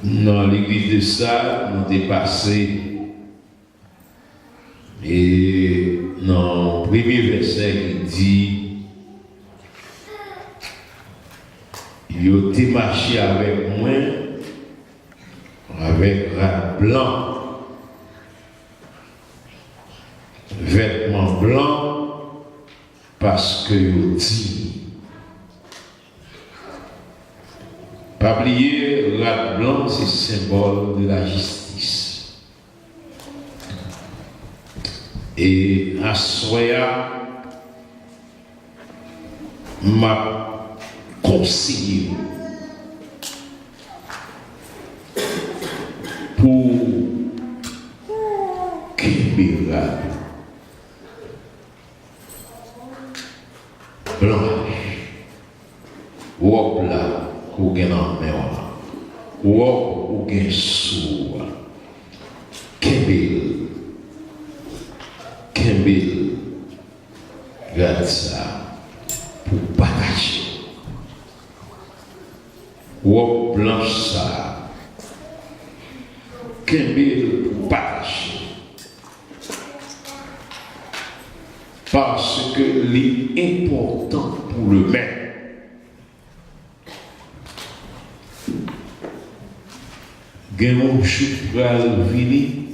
dans l'église de Sal, nous avons passé et dans le premier verset il dit il a marché avec moi avec rat blanc, vêtements blancs, parce que il dit pas oublier, rat blanc c'est symbole de la justice. Et à Soya m'a conseillé pour Kébéra blanche, wop là, ou gen en mer, wop ou gen sou, Kébél, regarde ça, pour partager, wop blanche ça, Kébél pour partager. Parce que l'important pour le maître, Gagnons choupral vini,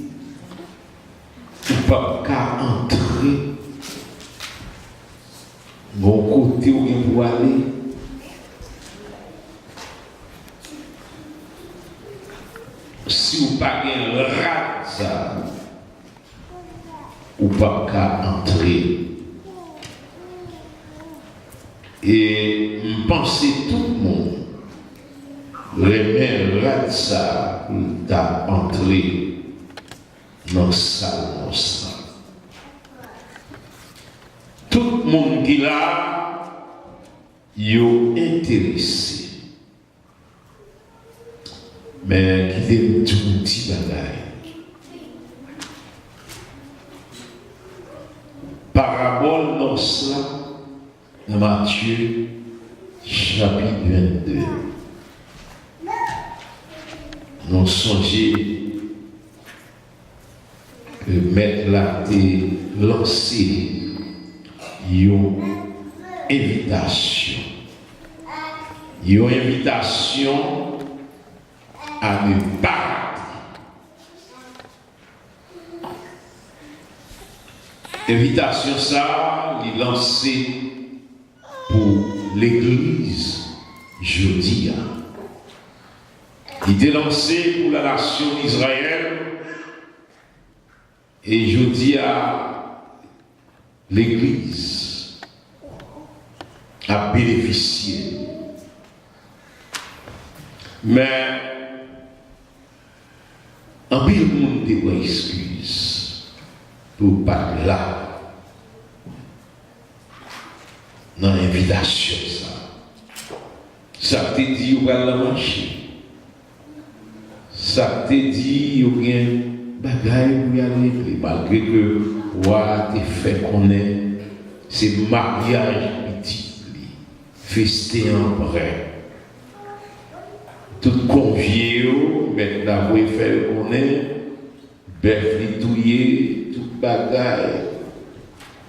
ou pas qu'à entrer, bon côté où il faut aller, si ou pas gagne rat ça, ou pas qu'à entrer. Et je pense tout le monde remet rat ça pour t'entrer dans la salle. Tout le monde qui l'a, est intéressé. Mais qui est tout petit bagaille. Parabole dans cela, dans Matthieu, chapitre 22. Nous songez que Maître l'a lancé une invitation. Une invitation à ne pas. Invitation ça, il est lancé pour l'église jeudi. Il est lancé pour la nation d'Israël et jeudi à l'église a bénéficié. Mais en pile monde des excuses pour pas là dans l'invitation ça te dit ou va la marcher, ça te dit ou bien bagaille pour y aller malgré que ouah te fait connaître c'est mariage petit festin en vrai tout convié maintenant vous faire connaître bœuf litouillé tout bagaille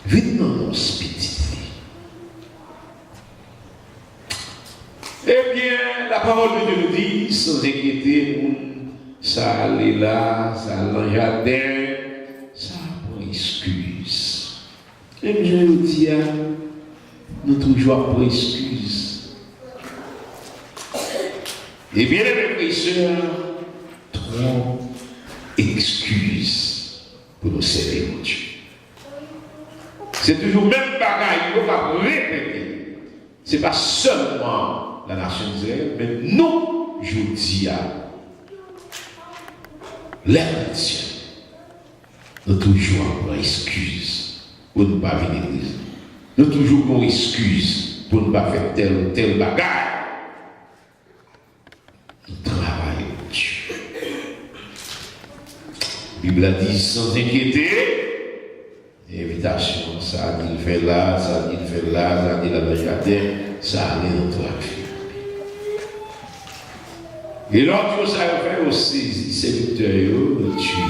vite dans l'hospitalité. Eh bien, la parole de Dieu nous dit, sans inquiéter, ça allait là, ça allait dans le jardin, ça pour excuse. Et bien, je vous dis, nous toujours pour excuse. Et bien, les frères et sœurs, trop excuses pour nous servir mon Dieu. C'est toujours le même bagaille, il faut répéter. Ce n'est pas seulement la nation d'Israël, mais nous, je dis à les chrétiens, nous toujours avons excuse pour ne pas venir à l'église. Nous toujours avons excuse pour ne pas faire tel ou tel bagage. Nous travaillons Dieu. La Bible a dit sans inquiéter. Invitation, ça dit le fait là, ça dit le fait là, ça dit la jardin, ça allait dans toi. Et l'autre, ça a fait aussi, serviteur, le tuer.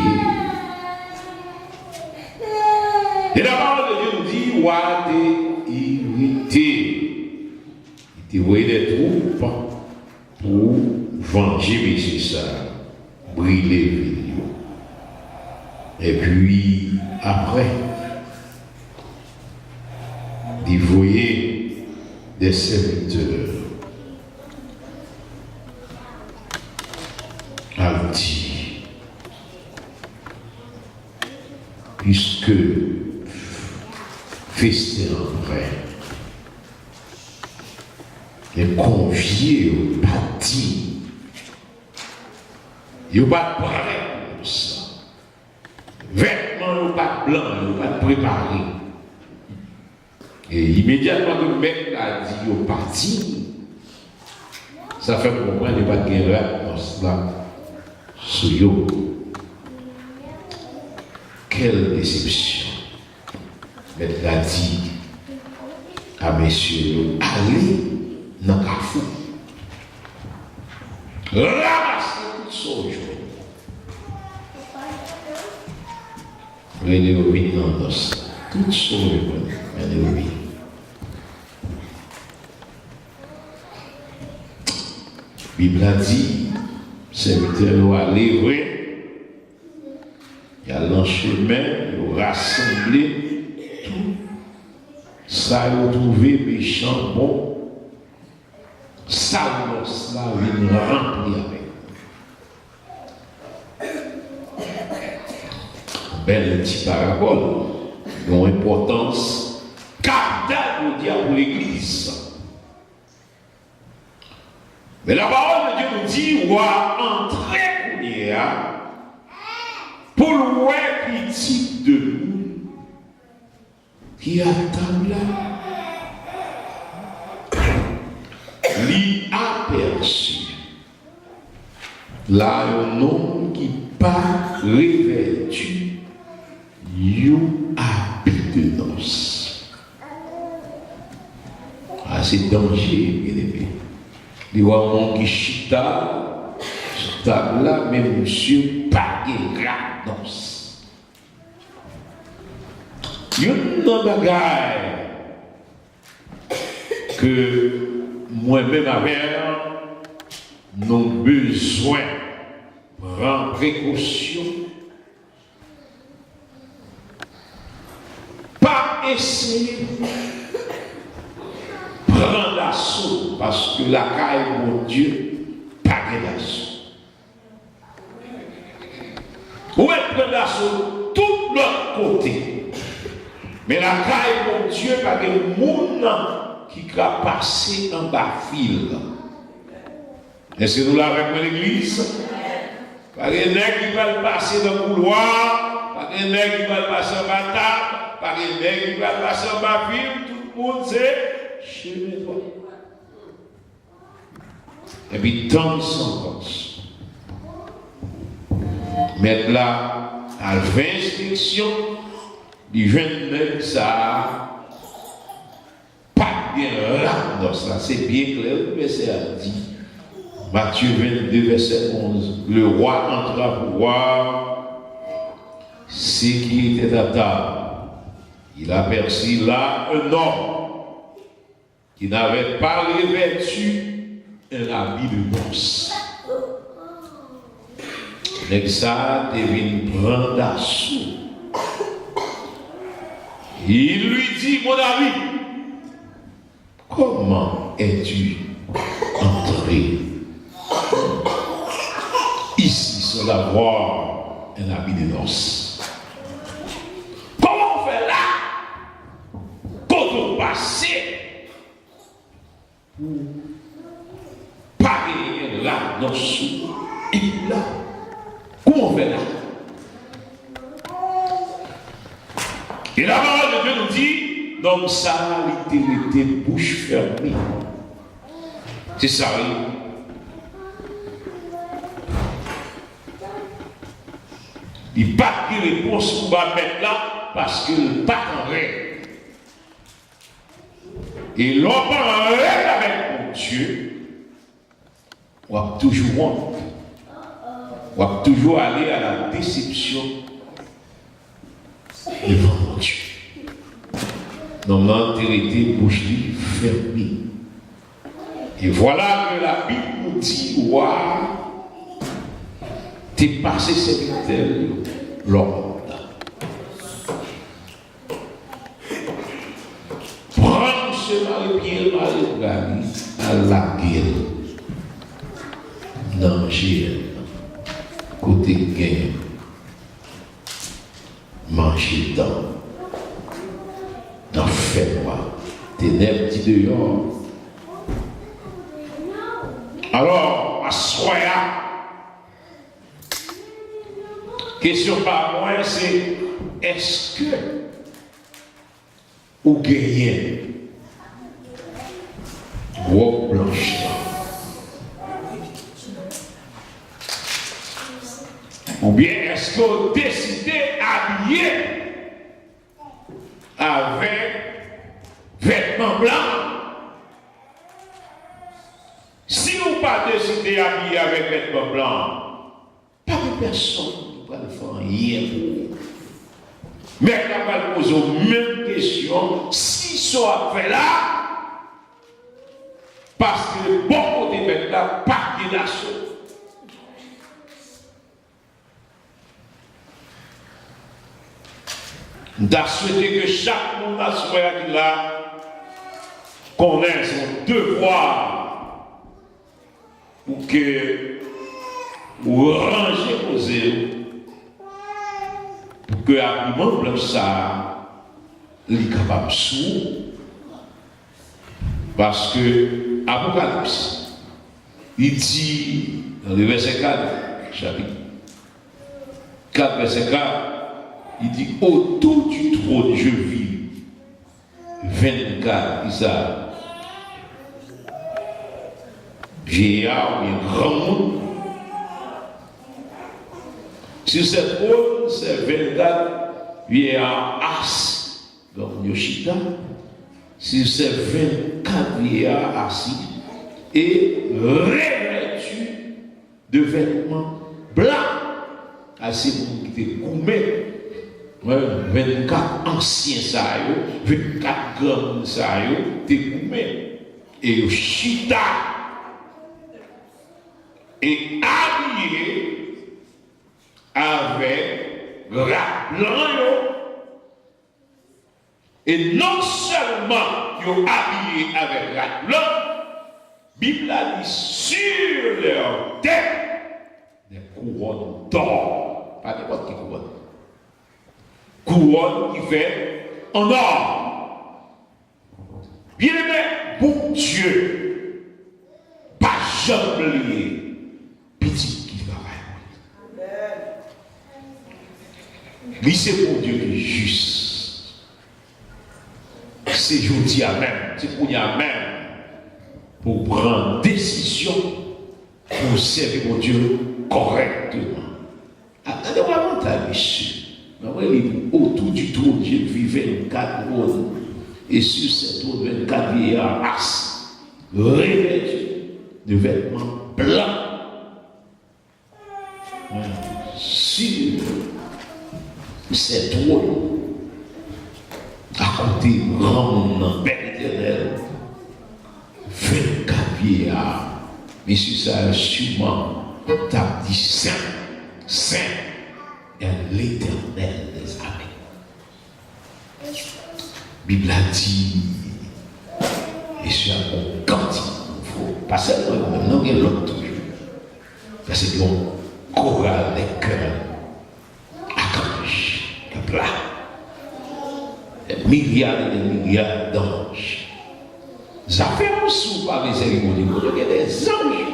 Et la parole de Dieu nous dit, roi était irrité. Il était envoyé des troupes pour venger M. ça, brûler ville. Et puis, après, il voyait des serviteurs. A dit, puisque festin après, les conviés au bâti, ils n'ont pas préparé pour ça. Vêtements n'ont pas blancs, ils n'ont pas préparé. Et immédiatement, le mec a dit au parti, ça fait comprendre qu'il n'y a pas de guerre dans cela. Souyo. Quelle déception. Mais il a dit à messieurs, allez dans le carrefour. Ramassez tout ce jour. Venez au vin dans l'os. Tout ce jour, venez au vin. La Bible a dit, serviteur a livré, il a lancé chemin, il a rassemblé tout. Ça a trouvé méchant bon. Ça, cela vient rempli avec. Belle petite parabole, dont importance capitale pour l'Église. Mais la parole de Dieu nous dit, on va entrer pour le voir petit de nous qui attend là. L'y aperçu. Là, un homme qui pas revêtu, you habite de noces. Ah, c'est danger, bien aimé. Il y a un homme qui chita, sur table là, mais monsieur pas de noces. Il y a une bagaille que moi-même avec nous avons besoin de prendre précaution. Pas essayer de prendre l'assaut parce que la caille, mon Dieu, pas d'assaut. Ou elle prend l'assaut tout l'autre côté. Mais la caille, mon Dieu, pas de monde qui va passer en bas fil. Est-ce que nous l'avons dans l'église? Pas de nègre qui va passer dans le couloir, pas de nègre qui va passer en bas table, pas de nègre qui va passer en bas fil, tout le monde sait, chez moi. Et puis, tant de sens. Mettre là, à 20 instructions, du 29, ça bien là, dans ça, c'est bien clair, le verset a dit, Matthieu 22, verset 11, le roi entra pour voir ce qui était à table. Il aperçut là un homme qui n'avait pas revêtu un habit de noces. Mais ça devine prendre d'assaut. Il lui dit, mon ami, comment es-tu entré ici sans avoir un habit de noces? Comment on fait là quand on passe pour parer là dans sous et là? Comment on fait là? Et la parole de Dieu nous dit, donc ça, il était bouche fermée. C'est ça, oui. Il n'y a pas de réponse qu'on va mettre là parce qu'il n'est pas en règle. Et l'homme en règle avec mon Dieu, on va toujours on va toujours aller à la déception devant Dieu. Normalement, tu été bouche fermée. Et voilà que la Bible nous dit, waouh, t'es passé serviteur, l'homme. Prends ce mari-pied, mari à la gueule. Danger, côté gain, manger dans fais-moi, ténèbres dit dehors. Alors, à soya, question par moi, c'est est-ce que vous gagnez vos blanches? Ou bien est-ce que vous décidez d'habiller avec vêtements blancs? Si vous pas décidé d'habiller avec vêtements blancs, pas de personne qui va le faire rien pour vous. Mais quand on pose la même question, si ça fait là, parce que le bon côté de là, pas de nation. D'à souhaiter que chaque monde à ce là connaisse son devoir pour que vous rangez vos yeux pour que l'argument blanc ça est capable de sourd. Parce que Apocalypse, il dit dans le verset 4, chapitre 4, verset 4, il dit autour du trône je vis 24 Isaac vieillard ou grand monde. Sur cette trône, c'est 24 vieillards assis comme Yoshida. Sur ces 24 vieillards assis et revêtus de vêtements blancs. Assez pour qui étaient coumés. 24 anciens ça 24 grands ça découpés et chita et habillé avec la blanc et non seulement ils ont habillé avec la blanc, Bible a dit sur leur tête des couronnes d'or, pas n'importe quelle couronne. Couronne qui fait en or. Bien aimé, bon Dieu, pas jamais lié, petit qui travaille. Mais c'est pour Dieu qui est juste. C'est aujourd'hui à même, c'est pour y a même, pour prendre décision, pour servir mon Dieu correctement. Attendez-moi mental, monsieur. Autour du trône, j'ai vu 24 trônes. Et sur ces trônes, 24 vieillards assis, revêtus de vêtements blancs. Sur ces trônes, à côté grand monde, Père éternel, 24 vieillards. Mais sur ça, sûrement, t'as dit Saint, Saint. Et l'Éternel des armées. Bible a dit, et sur un cantique, il faut passer à l'autre, il y a l'autre toujours. Parce que l'on chorale des cœurs, archanges, comme là, des milliards et des milliards d'anges. Ça fait un sou par les cérémonies, il y a des anges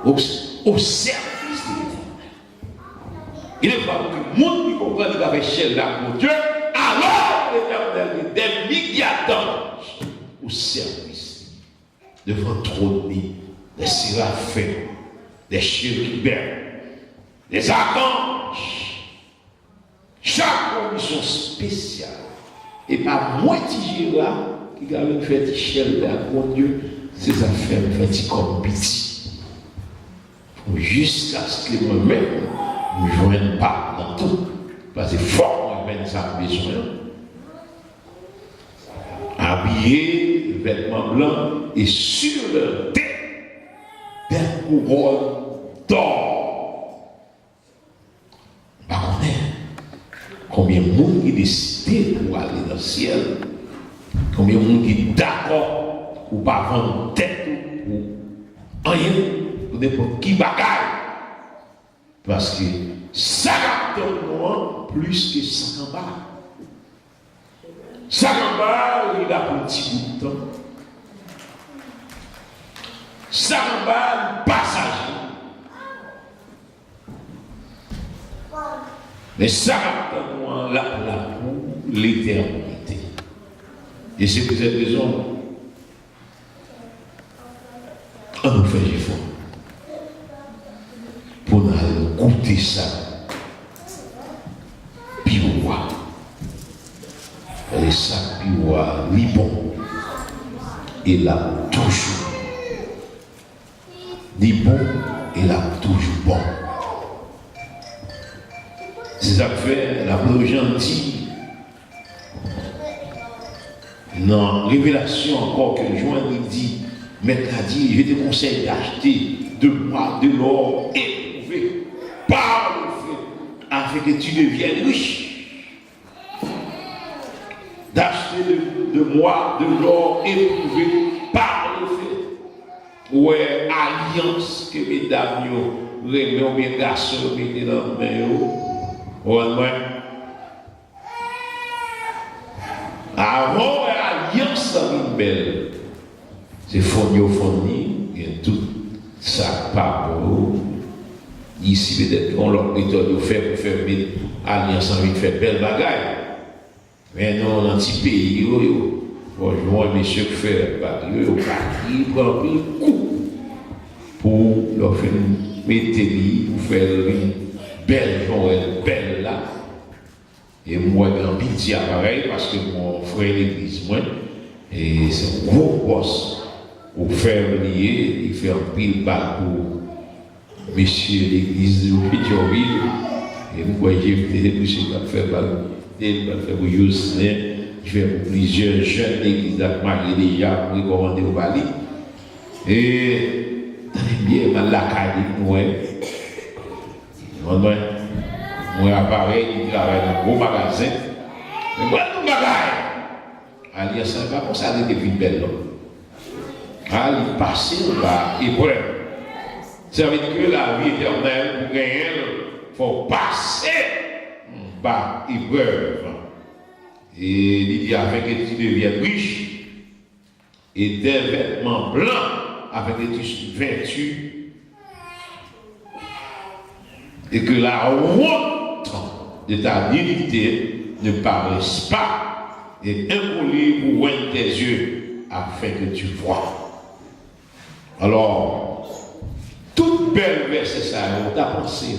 au service de l'Éternel. Il est pas que le monde qui comprend qu'il avait cher là pour Dieu, alors l'Éternel des milliards d'anges au service devant le trône des séraphins, des chérubins, des archanges. Chaque condition spéciale. Et pas moitié là qui a fait cher là pour Dieu, ces affaires fait comme petit. jusqu'à ce que moi-même, je ne joigne pas dans tout. Parce que fort, moi-même, ça a besoin. Habillé, vêtements blancs, et sur leur tête, des couronnes d'or. Bah, on est. Combien de monde qui décide pour aller dans le ciel? Combien de monde qui est d'accord ou pas vendre tête ou rien ou n'importe qui bagaille? Parce que ça donne moins plus que 50 balles. 50 balles, il a pour un petit bout de temps. 50 balles, passager. Mais ça donne moins là pour l'éternité. Et c'est pour cette raison, on nous fait effort pour nous goûter ça. Piroua. Et ça, piroua, li bon. Et là, toujours. Li bon, et là, toujours bon. C'est ça que fait la plus gentille. Dans Révélation encore que Joël nous dit, Maître a dit, je te conseille d'acheter de moi de l'or éprouvé par le feu, afin que tu deviennes riche. D'acheter de moi de l'or éprouvé par le feu. Ouais, alliance que mesdames, remet ou bien garçons, mettez dans la main. Ouais. Avant, l'alliance est belle. C'est fourni, il y a tout ça par ici, peut-être qu'on leur méthode de faire pour faire une alliance envie de faire belle bagaille. Mais non, dans un petit pays, bonjour, messieurs, qui fait Paris, au Paris, prend un coup pour leur faire une métérie, pour faire une belle journée, belle là. Et moi, j'ai pitié pareil parce que mon frère l'église, moi, et c'est un gros boss. Au faire lier, il fait un pile bas pour monsieur l'église de Pétionville. Et moi, j'ai fait monsieur qui a fait pour Yousselin, je fais pour plusieurs jeunes l'église d'Akmari déjà pour recommander au Bali. Et, tenez bien, la caille, moi, appareil, il travaille dans un gros magasin. Mais moi, tout bagaille. Alias, ça va comme ça, il était une belle. Il passe par épreuve. Ça veut dire que la vie éternelle, pour gagner, il faut passer par épreuve. Et il dit afin que tu deviennes riche et des vêtements blancs afin que tu vêtus et que la honte de ta dignité ne paraisse pas et incollée pour oindre tes yeux afin que tu vois. Alors, toute belle verset ça, on t'a pensé,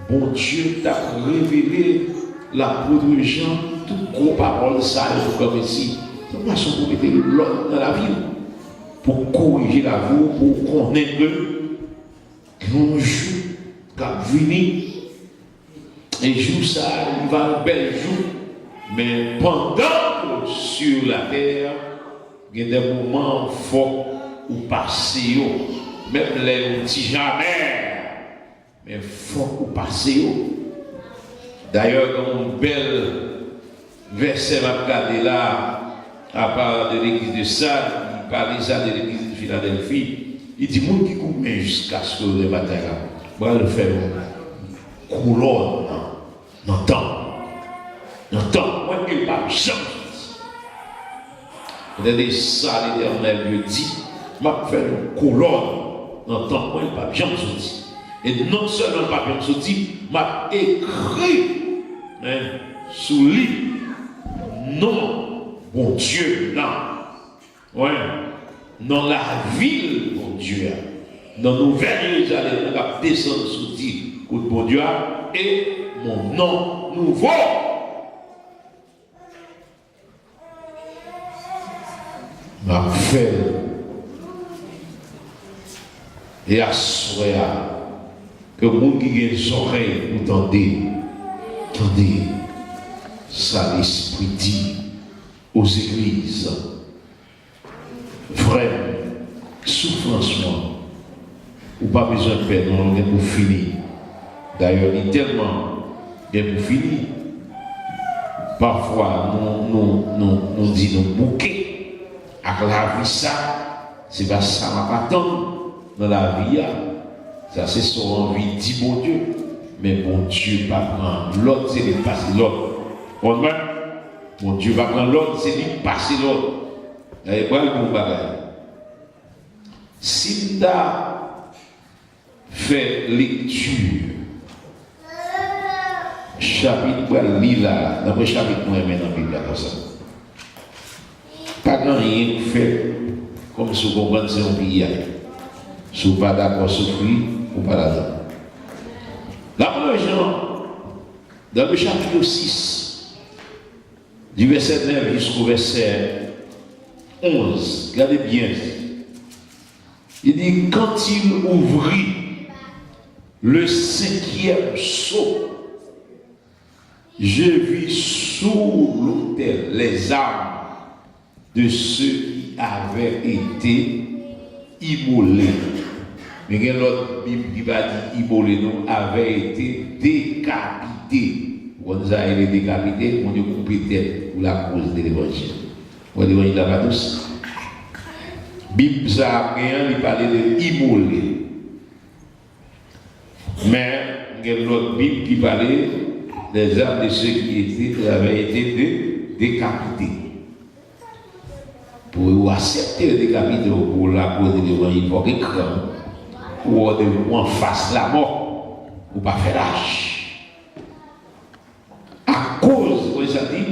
bon Dieu t'a révélé la de Jean, toute gros parole ça, comme ici. Comment façon pour mettre l'ordre dans la vie, pour corriger la vie, pour connaître que nous jour qu'a venu, un jour ça, il va un bel jour, mais pendant que sur la terre, il y a des moments forts ou passer, même les petits jamais, mais faut ou passer. D'ailleurs, dans un bel verset, m'a regardé là, à part de l'église de Sade, il parlait ça de l'église de Philadelphie. Il dit, moun qui coupe jusqu'à ce que le matin, moi le faire couronne dans le temps. Dans le temps, moi il pas jamais. Regardez ça, l'Éternel Dieu dit. M'a fait une colonne dans le temps, moi, il ne pas bien sorti. Et non seulement pas bien sorti, m'a écrit sous lui, non, bon Dieu, non. Ouais, dans la ville, bon Dieu, dans nos Jérusalem, on va descendre sous dit, bon Dieu, et mon nom nouveau. M'a fait et assoya que le monde qui a des oreilles, vous tendez, ça l'Esprit dit aux églises. Frère, souffrance, ou pas besoin de paix, non, on est pour finir. D'ailleurs, il est tellement bien pour finir. Parfois, nous disons nous bouquets. Avec la vie, ça, c'est pas ça, m'a pas tant dans la vie. Ça, c'est son envie, dit bon Dieu. Mais bon Dieu va prendre l'autre, c'est de passer l'autre. Bon Dieu va prendre l'autre, c'est de passer l'autre. Vous voyez quoi le bon bagage? Si tu as fait lecture, chapitre pour lire là, dans le chapitre pour aimer dans la Bible comme ça. Pas grand rien fait comme si vous comprenez c'est un pays. Si vous pas d'accord souffrir, ou pas là-dedans. La première Jean, dans le chapitre 6, du verset 9 jusqu'au verset 11, regardez bien. Il dit, quand il ouvrit le 5e sceau, je vis sous l'autel les âmes de ceux qui avaient été immolés. Mais il y a l'autre Bible qui va dire immolés, non, avaient été décapités. Quand vous avez été décapités, on est coupé tête pour la cause de l'évangile. Vous voyez l'évangile là-bas tous? Bible ça il parlait de immolés. Mais il y a l'autre Bible qui parlait des âmes de ceux qui avaient été décapités. Pour accepter le décapité pour la cause de l'évangile, il faut qu'il crame. Pour en face la mort, ou pas faire l'âge. À cause, vous ça dit,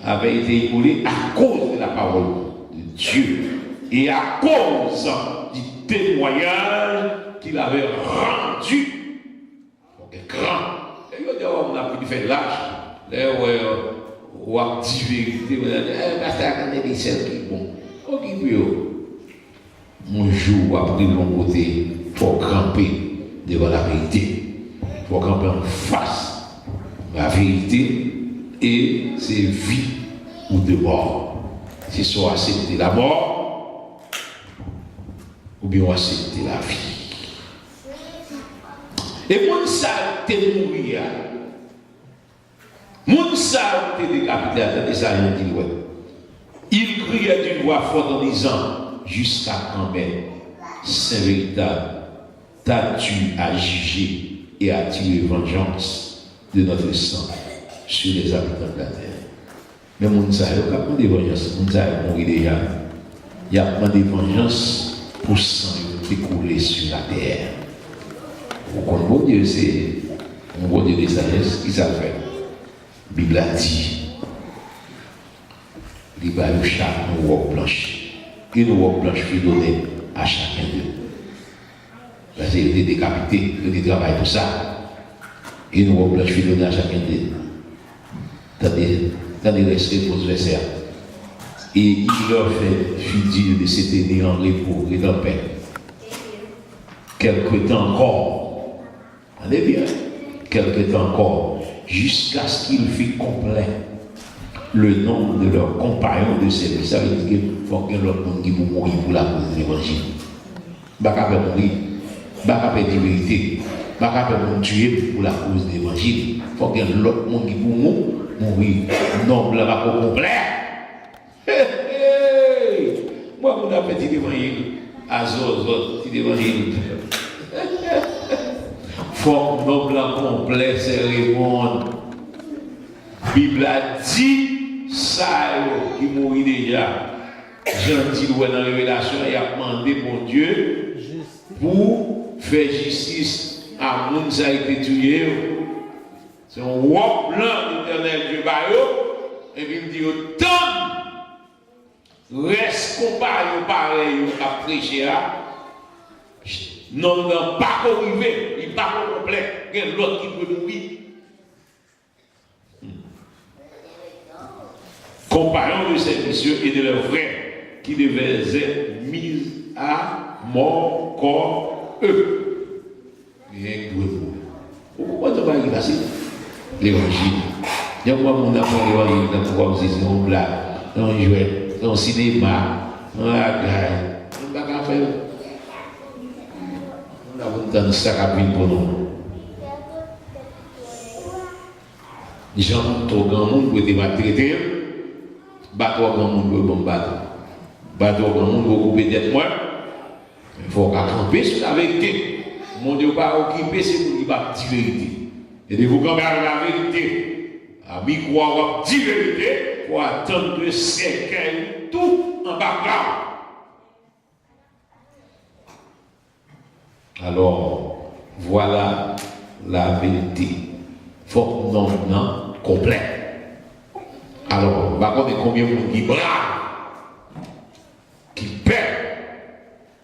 avait été immolé à cause de la parole de Dieu. Et à cause du témoignage qu'il avait rendu. Donc, grand. Et on a pu faire l'âge. Ou à dire vérité, on a dit, pasteur, quand il est celle qui est bon. Ok, puis, mon jour après de mon côté, il faut camper devant la vérité. Il faut camper en face de la vérité et c'est vie ou de mort. C'est soit accepter la mort ou bien accepter la vie. Et moi, ça, t'es mourir. Mon ça, t'es décapité, attendez ça, il dit, ouais. Il criait d'une voix forte en disant, jusqu'à quand même, c'est véritable, t'as-tu à juger et à tirer vengeance de notre sang sur les habitants de la terre. Mais mon ça, il a demandé vengeance, mon ça, il a mouru déjà. Il a demandé vengeance pour sang découler sur la terre. Pourquoi mon Dieu, c'est un bon Dieu de sagesse, qui ça fait? La Bible a dit, il va y chaque une robe blanche. Une robe blanche fut donnée à chacun d'eux. Parce qu'il était décapité, il était travaillé pour ça. Une robe blanche fut donnée à chacun d'eux. Attendez, restez pour ce verset. Et il leur fut dit de se tenir en repos et en paix. Quelque temps encore. Attendez bien. Quelque temps encore. Jusqu'à ce qu'il fût complet le nombre de leurs compagnons de service. Ça veut dire qu'il faut que l'autre monde qui mourir pour la cause de l'évangile. Pas qu'à faire mourir, pas qu'à faire dire vérité, pas qu'à faire tuer pour la cause de l'évangile. Il faut que l'autre monde qui mourir, nombre là pas complet. Moi, on a fait l'évangile à Zozot, l'évangile. Faut que nombre là complet, c'est répondre. Bible a dit. Ça qui mourit déjà, gentil dans la révélation, il a demandé mon Dieu pour faire justice à moun qui a été tué. C'est un wop blanc l'éternel Dieu et puis il me dit autant reste comparé pareil à prêcher non pas arrivé, il n'est pas complet, il y a l'autre qui peut mourir. Compagnons de ces messieurs et de leurs frères qui devaient être mis à mort comme eux. Rien que vous. l'évangile. Il y a un monde après l'évangile, dans pouvoir aussi, c'est un blague, dans un jouet, dans un cinéma, dans la gaille. On n'a pas faire. On a un sac à pour nous. Les gens trop grand monde pour être traité, bateau grand monde pour bon bateau grand monde pour couper tête moi. Il faut camper sur la vérité. Mon Dieu pas occupé c'est pour qu'il va dire vérité. Et de vous camper avec la vérité. À mi-croire dire vérité pour attendre de séquelles tout en background. Alors voilà la vérité. Faut non complet. Alors, on va connaître combien de gens qui bravent, qui perdent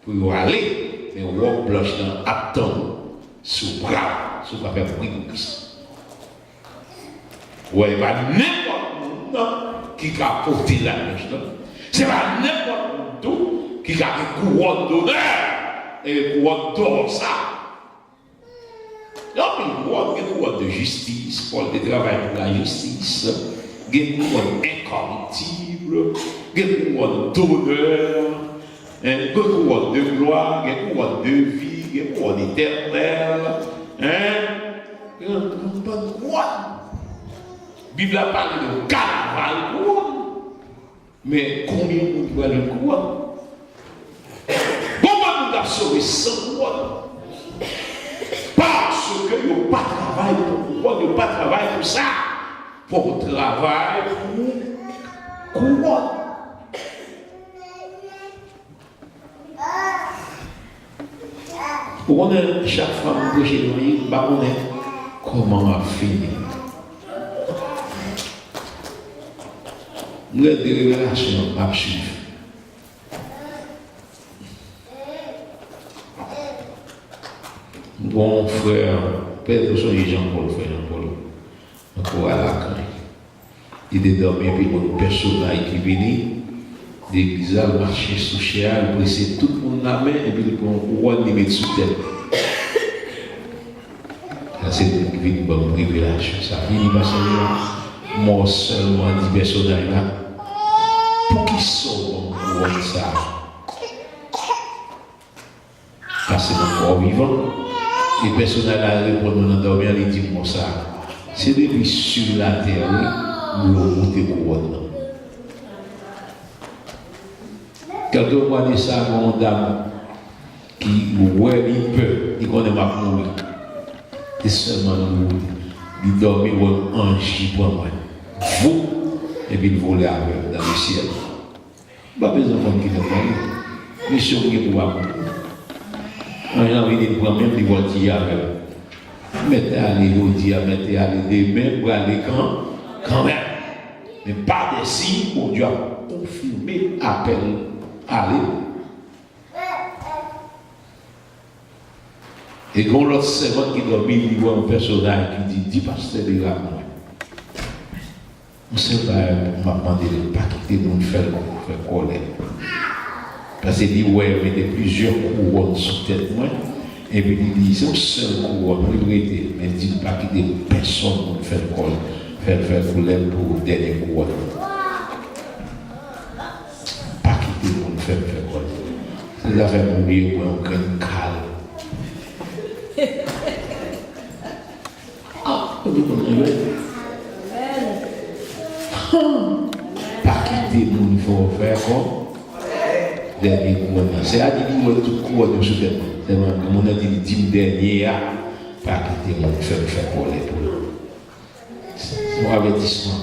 pour aller, mais on va blanche dans attendre sous bras, sous pas faire bruit de Christ. Ouais, pas n'importe qui a porté la blanche. C'est pas n'importe qui a une couronne d'honneur et une couronne d'or ça. Il y a une couronne de justice, Paul de travail pour la justice. Il y a une couronne incorruptible, il y a une couronne d'honneur, une couronne de gloire, il y a une couronne de vie, il y a une couronne éternelle. Il y a une bonne couronne. La Bible a parlé de carnaval couronne. Mais combien de fois de couronne? Comment nous avons sauvé sans couronne? Parce que nous n'avons pas travaillé pour couronne, nous n'avons pas travaillé pour ça. Pour travail pour couronne. Pour qu'on ait chaque femme de chez nous, on est comment on va finir. Nous avons des révélations à suivre. Bon frère, Père de son Jean-Paul, frère Jean-Paul. Encore à la crainte. Il est dormi, puis une personne qui vient, l'église a marché sous chéal, il pressé tout le monde la main, et puis il prend un couronne, il met sous tête. Ça, c'est une bonne révélation. Ça finit par ça, moi seulement 10 personnes là. Pour qui sont un couronne ça? Parce que mon corps vivant, les personnes là répondent dans dormir, ils disent moi ça. C'est depuis sur la terre, oui, nous avons monté couronne. Quelques mois de ça, mon dame, qui, ouais, il peut, il connaît ma mourir. Et seulement nous, il dormit un ange qui prend moi. Vous, et puis il volait avec dans le ciel. Pas besoin de qui ne prend. Mission qui est pour moi. J'ai envie de prendre même des voitures avec. Mettez aller au dia, mettez aller des mains pour aller quand même. Mais pas de signes pour Dieu a confirmé appel. Allez. Et quand l'autre servant qui dormit, il voit un personnage qui dit pasteur de la mort. On ne sait pas, on m'a demandé de ne pas quitter nous faire colère. Parce qu'il dit, ouais, mais il y a plusieurs couronnes sous tête moi. Et puis il dit, c'est un seul couronne, mais il dit, pas quitter personne pour faire colère. Faire colère pour le dernier couronne. Pas quitter pour faire colère. C'est la faire mourir pour un grand calme. Pas quitter pour il faut faire quoi? Dernier couronne. C'est à dire qu'il y a tout couronne sous tête. C'est comme on a dit, le 10 dernier, pas quitter pour faire colère pour eux. Mon avertissement.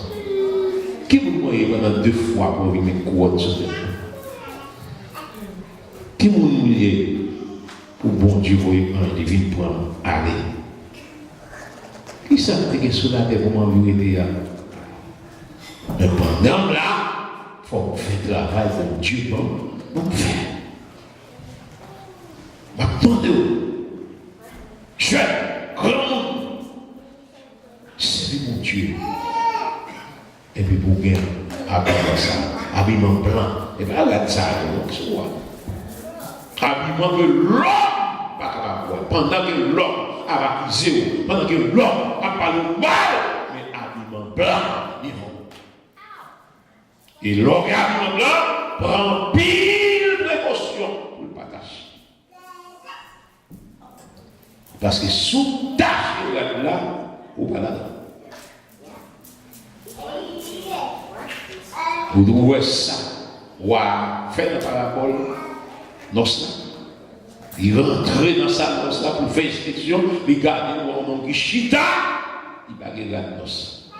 Qui vous voyez pendant 2 fois pour vivre une couronne sur tête? Qui vous voyez pour bon Dieu voyez un divin pour aller? Qui ça fait que sur la terre pour m'envier là? Mais pendant là, il faut faire travail pour Dieu. Bon, faire. Attendez-vous. Je grand. C'est mon Dieu. Et puis pour gagner, avec ça, habillement blanc. Et puis regarde ça, donc c'est quoi? Habillement que l'homme va voir. Pendant que l'homme a accusé, pendant que l'homme a parlé mal blanc vivant. Et l'organe blanc prend pile précaution pour le partager. Parce que sous tâche là, ou pas là. Vous trouvez ça, ou à faire la parabole, non ça. Il rentre dans sa noce là pour faire inspection, il garde un qui chita, il va regarder la noce.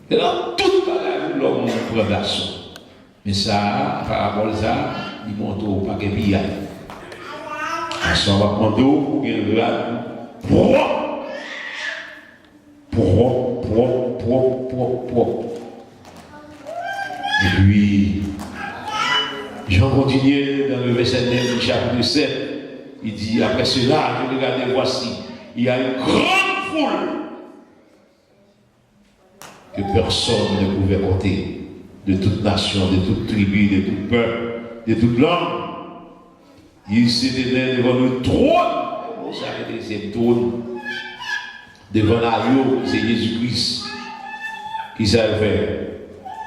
Et là, tout bagage, l'homme prend l'assaut. Mais ça, parabole ça, il monte au paquet billard. Ça va prendre l'eau pour qu'il y ait propre. Et puis, Jean continue dans le verset 9 du chapitre 7. Il dit, après cela, je regardais, voici, il y a une grande foule que personne ne pouvait compter, de toute nation, de toute tribu, de tout peuple, de toute langue. Il se tenait devant le trône, vous savez, le deuxième trône, devant l'agneau, c'est Jésus-Christ, qui s'avait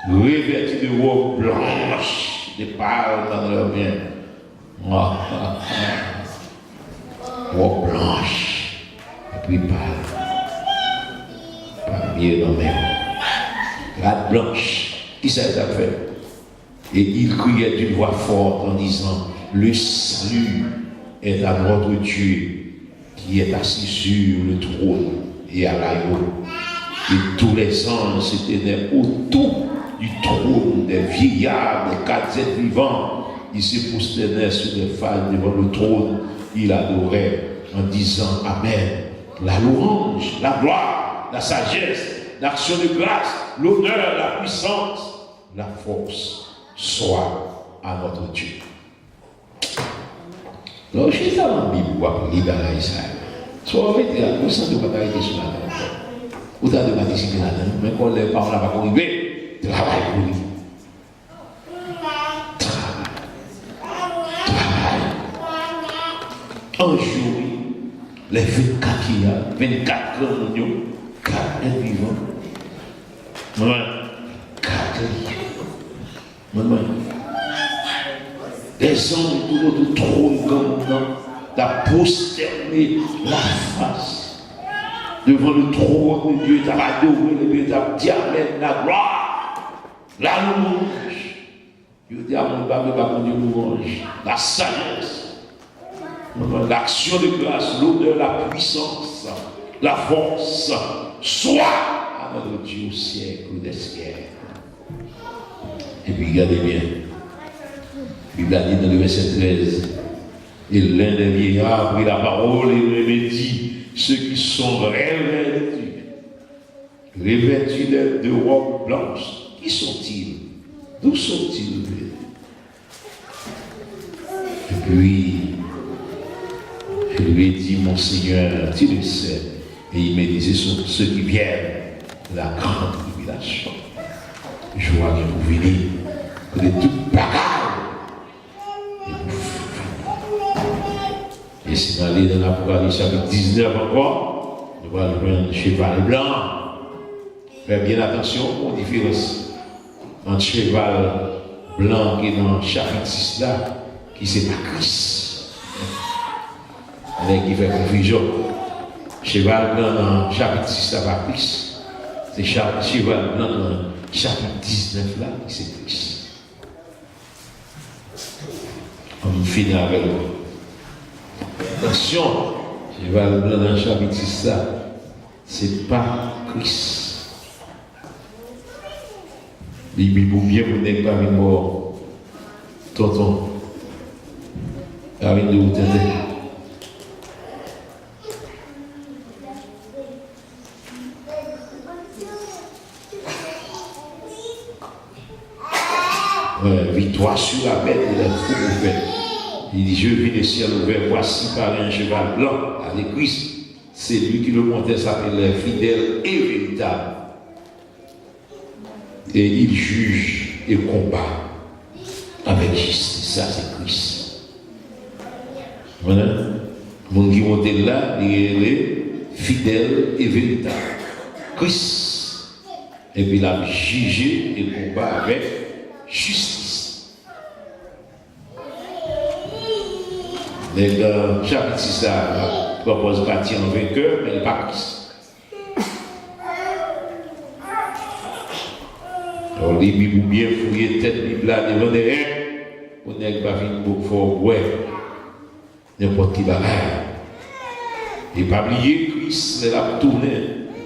revêtu de robes blanches, de pâles dans leurs mains. Robes blanches, et puis pâles, palmiers dans les mains. Rade blanche, qui s'avait fait? Et il criait d'une voix forte en disant, le salut est à notre Dieu qui est assis sur le trône et à l'agneau. Et tous les anges se tenaient autour du trône, des vieillards, des quatre êtres vivants. Ils se prosternaient sur les faces devant le trône. Ils adoraient en disant Amen. La louange, la gloire, la sagesse, l'action de grâce, l'honneur, la puissance, la force soit à notre Dieu. Donc, je suis dans la Bible pour appeler dans Israël. Soit on va dire, vous sentez pas d'arrêter sur la tête. Vous avez pas discipliné là-dedans, mais quand les parents là-bas vont arriver, travail pour lui. Un jour, les 24 qu'il y a, 24 grands oignons, 4 êtres vivants. Maman, 4 Maman. Les hommes autour du trône comme t'as prosterné la face devant le trône de Dieu, t'as adoré le Dieu, t'as dit Amen, la gloire, la louange. Je dis à mon papa, Dieu louange, la sagesse, l'action de grâce, l'honneur, la puissance, la force, soit à notre Dieu au siècle des siècles. Et puis regardez bien. Il a dit dans le verset 13, et l'un des vieillards prit la parole et lui dit, ceux qui sont revêtus de robes blanches, qui sont-ils? D'où sont-ils? Et puis, je lui ai dit, mon Seigneur, tu le sais. Et il m'a dit, ce sont ceux qui viennent de la grande tribulation. Je vois que vous venez de toute bagarre. Et si on allait dans l'Apocalypse chapitre 19 encore, nous allons voir un cheval blanc. Faites bien attention aux différences entre cheval blanc qui est dans chapitre 6 là, qui c'est pas Christ. Avec qui fait confusion. Cheval blanc dans chapitre 6 là, pas Christ. C'est cheval blanc dans chapitre 19 là, qui c'est Christ. On finit avec vous. Attention, cheval blanc dans le chapitre 6, ça, c'est pas Christ. Bible pour bien vous n'êtes pas avec moi, tonton. Avec de vous tenez. Victoire sur la bête et la fou ouverte. Il dit, je vis le ciel ouvert, voici par un cheval blanc, avec Christ. C'est lui qui le montait, s'appelle fidèle et véritable. Et il juge et combat avec justice. Ça, c'est Christ. Voilà. Mon qui montait là, il est fidèle et véritable. Christ. et puis il a jugé et combat avec justice. Le chapitre 6 propose partir en vainqueur, mais il n'est pas Christ. Alors, les Bibles bien fouiller tête Bible là devant derrière, on n'est pas venu pour faire ouais, n'importe qui bagaille. Et pas oublier Christ, il a tourné.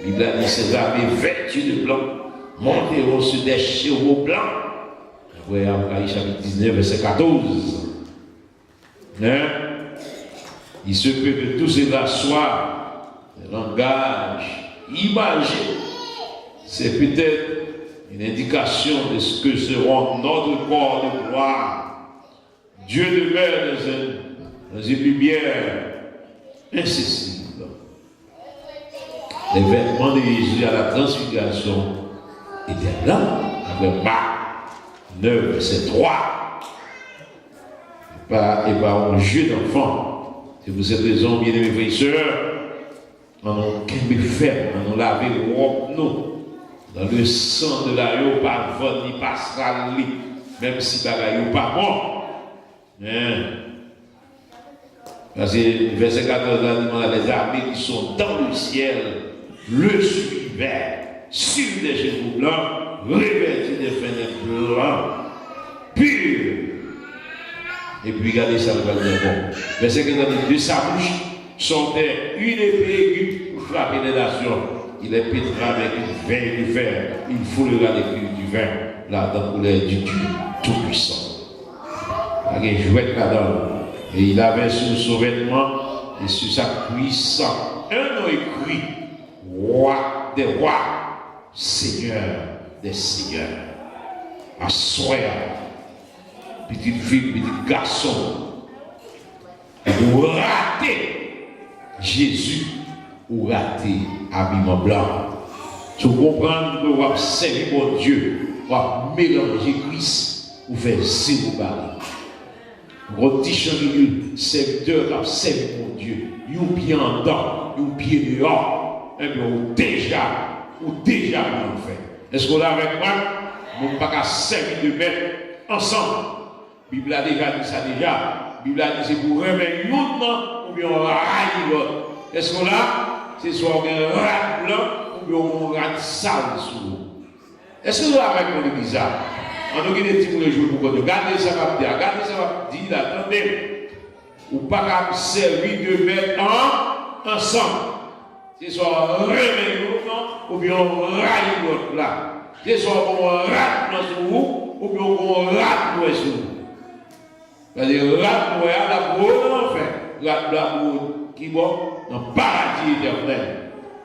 La Bible a dit ses armées vêtues de blanc, monteront sur des chevaux blancs. Vous Apocalypse chapitre 19, verset 14. Hein? Il se peut que tout cela soit un langage imagé. C'est peut-être une indication de ce que seront notre corps de gloire. Dieu demeure dans une lumière incessible. Les vêtements de Jésus à la transfiguration étaient blancs, avec Marc 9, verset 3. Et pas un jeu d'enfant. C'est pour cette raison, bien aimés frères et sœurs, on a ferme, on a lavé nous. Dans le sang de l'agneau, pas vent ni passera lui, même si l'agneau pas bon. Parce que verset 14 les armées qui sont dans le ciel le suivaient sur des chevaux blancs, revêtus de fenêtres blancs, purs. Et puis regardez ça, le bon. Verset 14 de sa bouche sortait une épée aiguë pour frapper les nations. Il est pétra avec une veine de fer. Il foulera les culs du vin, là-dedans pour les du Dieu Tout-Puissant. Il y a une jouette là-dedans. Et il avait sur son vêtement et sur sa cuisse un nom écrit Roi des rois, Seigneur des seigneurs. Assoya, petite fille, petit garçon, vous ratez Jésus ou rater habillement blanc. Tu comprends que vous avez servi mon Dieu, vous avez mélangé Christ, vous faites zéro baril. Votre petit champion, serviteur qui a servi mon Dieu, vous pied en dedans, vous pied dehors, et bien vous déjà bien fait. Est-ce que là avec moi, vous n'avez pas servir de mettre ensemble? La Bible a déjà dit ça déjà. La Bible a dit c'est pour remettre une ou bien on raille l'autre. Est-ce que là, c'est soit un rat blanc ou bien on rat sale sur vous? Est-ce que là avec moi de bizarre? On a des petits pour les jours pour que regardez ça va dire, regardez ça va dire, attendez. Ou pas qu'à servir de mettre ensemble. C'est soit remettre l'autre ou bien on raille l'autre là. C'est soit on rat blanc sur vous ou bien on rat noir sur vous. C'est-à-dire rat noir là pour l'enfer. Rat blanc qui va dans le paradis éternel.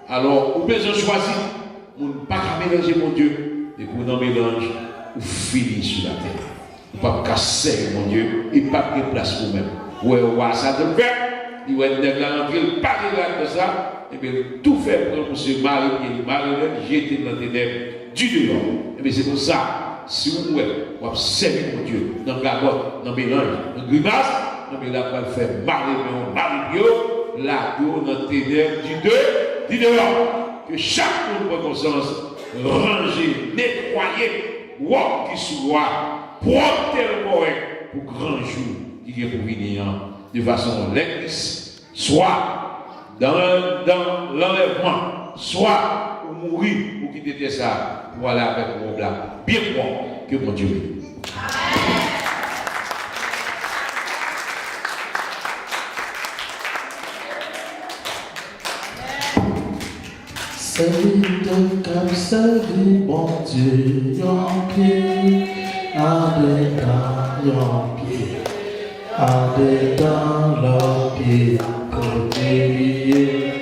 Alors, vous pouvez choisir, vous ne pas mélanger mon Dieu, et pour non mélange, vous finissez sur la terre. Vous ne pas casser mon Dieu, et pas de place pour vous-même. Vous voyez ça de fait, il va être dans l'entrée, pas de ça, et bien tout fait pour se marier, jeter dans les ténèbres du dehors. Et bien c'est pour ça, si vous voulez, vous avez servi mon Dieu, dans la gagotte, dans le mélange, dans le grimace, mais là, on va faire marier, là, dans le ténèbres du dehors. Que chaque monde prenne conscience, ranger, nettoyer, walk qui soit, porter le correct pour grand jour qui est pour venir de façon l'église, soit dans l'enlèvement, soit pour mourir, pour quitter ça, pour aller avec mon blanc. Bien bon que mon Dieu. Serviteur comme servi, bon Dieu, yon pied, yon pied, dans leur pied, côté lié.